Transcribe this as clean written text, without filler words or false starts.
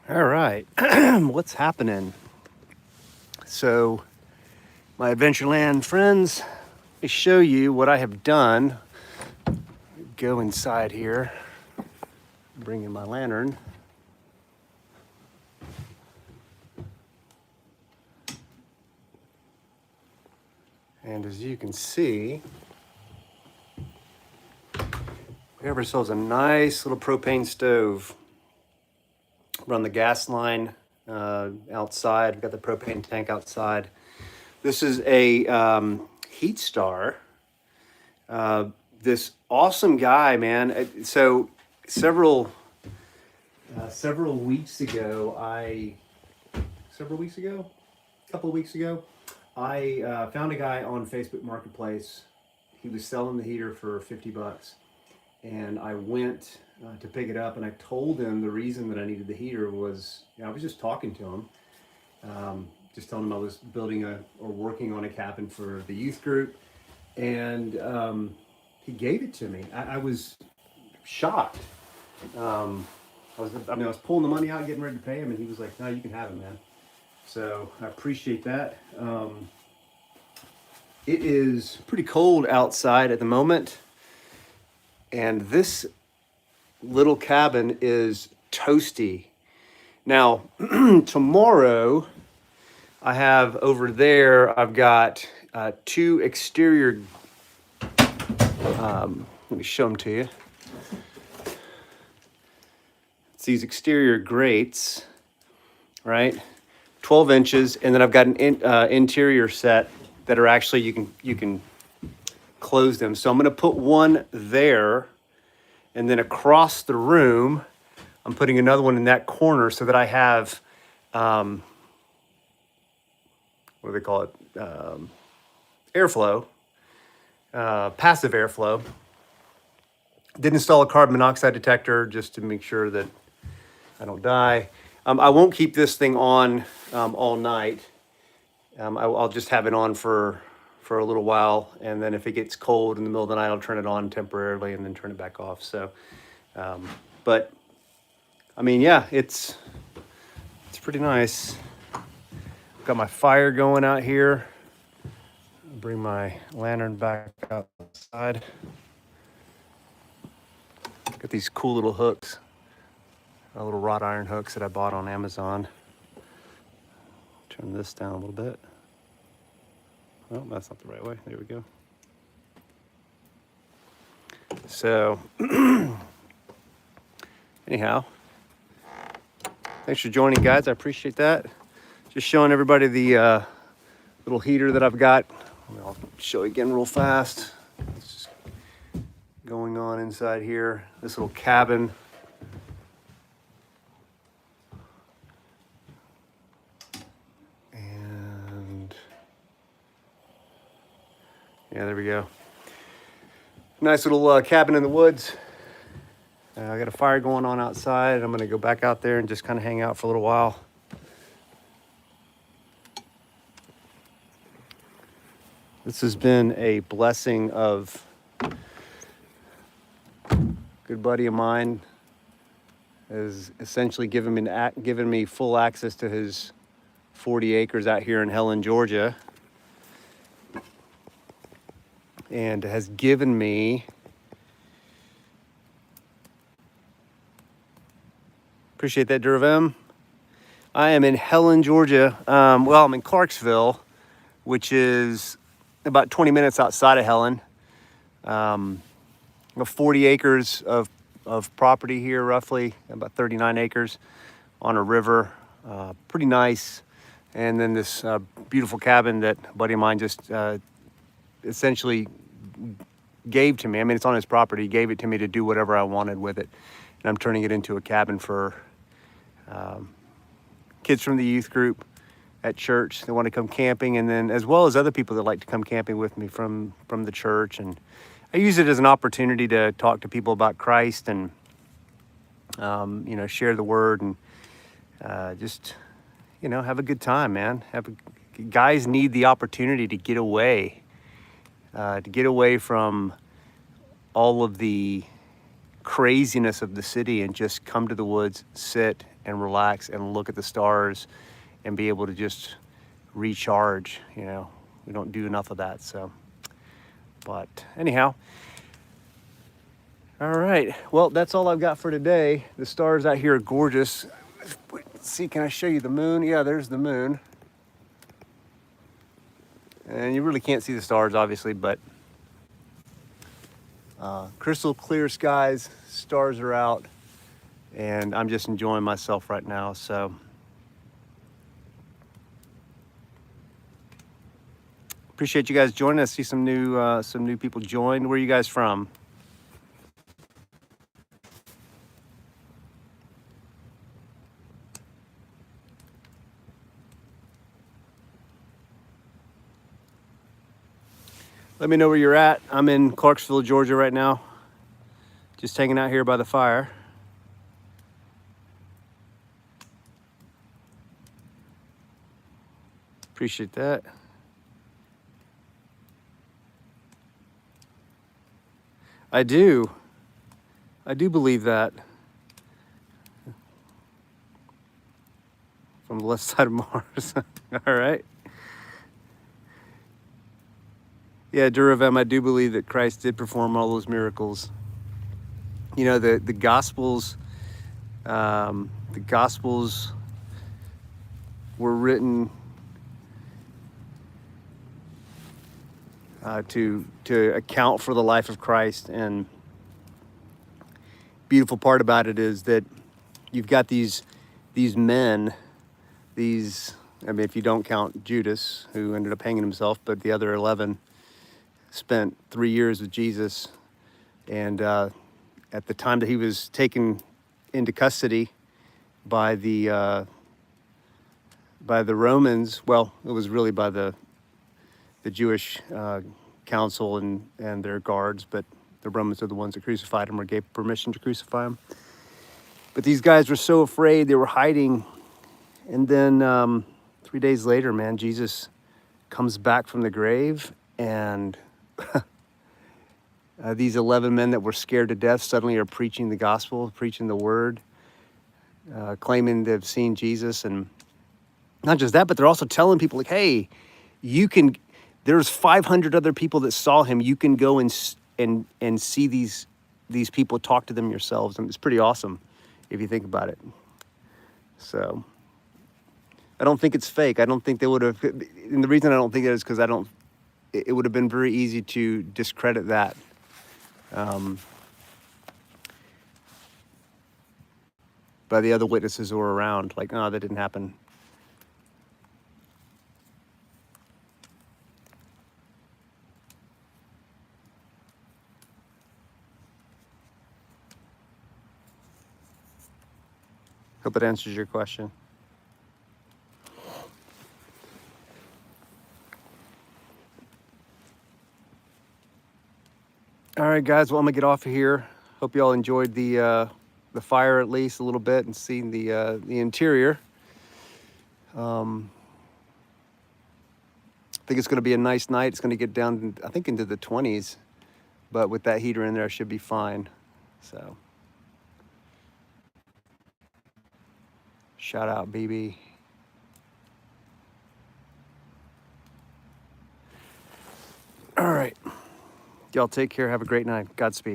All right, what's happening? So, my Adventureland friends, let me show you what I have done. Go inside here, bring in my lantern. And as you can see, we have ourselves a nice little propane stove. Run the gas line outside. We've got the propane tank outside. This is a Heat Star. This awesome guy, man. So several weeks ago, a couple of weeks ago, I found a guy on Facebook Marketplace. He was selling the heater for $50, and I went to pick it up, and I told him the reason that I needed the heater was, I was just talking to him, just telling him I was building or working on a cabin for the youth group, and he gave it to me. I was shocked. I was pulling the money out, getting ready to pay him, and he was like, "No, you can have it, man." So I appreciate that. It is pretty cold outside at the moment, and this little cabin is toasty. Now, tomorrow, I have over there, I've got two exterior, let me show them to you. It's these exterior grates, right? 12 inches, and then I've got an interior set that are actually, you can close them. So I'm gonna put one there, and then across the room, I'm putting another one in that corner so that I have, what do they call it? Airflow, passive airflow. Did install a carbon monoxide detector just to make sure that I don't die. I won't keep this thing on all night. I'll just have it on for a little while, and then if it gets cold in the middle of the night, I'll turn it on temporarily and then turn it back off. So, but I mean, yeah, it's pretty nice. Got my fire going out here. Bring my lantern back outside. Got these cool little hooks, little wrought iron hooks that I bought on Amazon. Turn this down a little bit. Oh, that's not the right way. There we go. So, anyhow, thanks for joining, guys. I appreciate that. Just showing everybody the little heater that I've got. I'll show you again real fast. It's just going on inside here. This little cabin. Yeah, there we go. Nice little cabin in the woods. I got a fire going on outside. I'm gonna go back out there and just kind of hang out for a little while. This has been a blessing of a good buddy of mine has essentially given me full access to his 40 acres out here in Helen, Georgia. And has given me, appreciate that, 𝗂𝗃. I am in Helen, Georgia. Well, I'm in Clarksville, which is about 20 minutes outside of Helen. 40 acres of property here, roughly, about 39 acres on a river. Pretty nice. And then this beautiful cabin that a buddy of mine just essentially gave to me. I mean, it's on his property. He gave it to me to do whatever I wanted with it. And I'm turning it into a cabin for kids from the youth group at church that want to come camping, and then as well as other people that like to come camping with me from the church. And I use it as an opportunity to talk to people about Christ and share the word and just have a good time, man. Guys need the opportunity to get away from all of the craziness of the city and just come to the woods, sit and relax and look at the stars and be able to just recharge. You know, we don't do enough of that. So, but anyhow, all right. Well, that's all I've got for today. The stars out here are gorgeous. Let's see, can I show you the moon? Yeah, there's the moon. And you really can't see the stars, obviously, but crystal clear skies, stars are out, and I'm just enjoying myself right now. So appreciate you guys joining us. See some new people joined. Where are you guys from? Let me know where you're at. I'm in Clarksville, Georgia right now. Just hanging out here by the fire. Appreciate that. I do believe that. From the left side of Mars. All right. Yeah, 𝗣𝗹𝗲, I do believe that Christ did perform all those miracles. You know, the Gospels were written to account for the life of Christ. And beautiful part about it is that you've got these men, I mean, if you don't count Judas, who ended up hanging himself, but the other 11 spent 3 years with Jesus. And at the time that he was taken into custody by the Romans, well, it was really by the Jewish council and their guards, but the Romans are the ones that crucified him or gave permission to crucify him. But these guys were so afraid, they were hiding. And then 3 days later, man, Jesus comes back from the grave, and these 11 men that were scared to death suddenly are preaching the gospel, preaching the word, claiming to have seen Jesus. And not just that, but they're also telling people, like, hey, there's 500 other people that saw him. You can go and see these people, talk to them yourselves. And it's pretty awesome if you think about it. So I don't think it's fake. I don't think they would have, and the reason I don't think it is because it would have been very easy to discredit that. By the other witnesses who were around, like, no, that didn't happen. Hope it answers your question. All right, guys. Well, I'm gonna get off of here. Hope you all enjoyed the fire at least a little bit and seeing the interior. I think it's gonna be a nice night. It's gonna get down, I think, into the 20s, but with that heater in there, I should be fine. So, shout out, BB. All right. Y'all take care. Have a great night. Godspeed.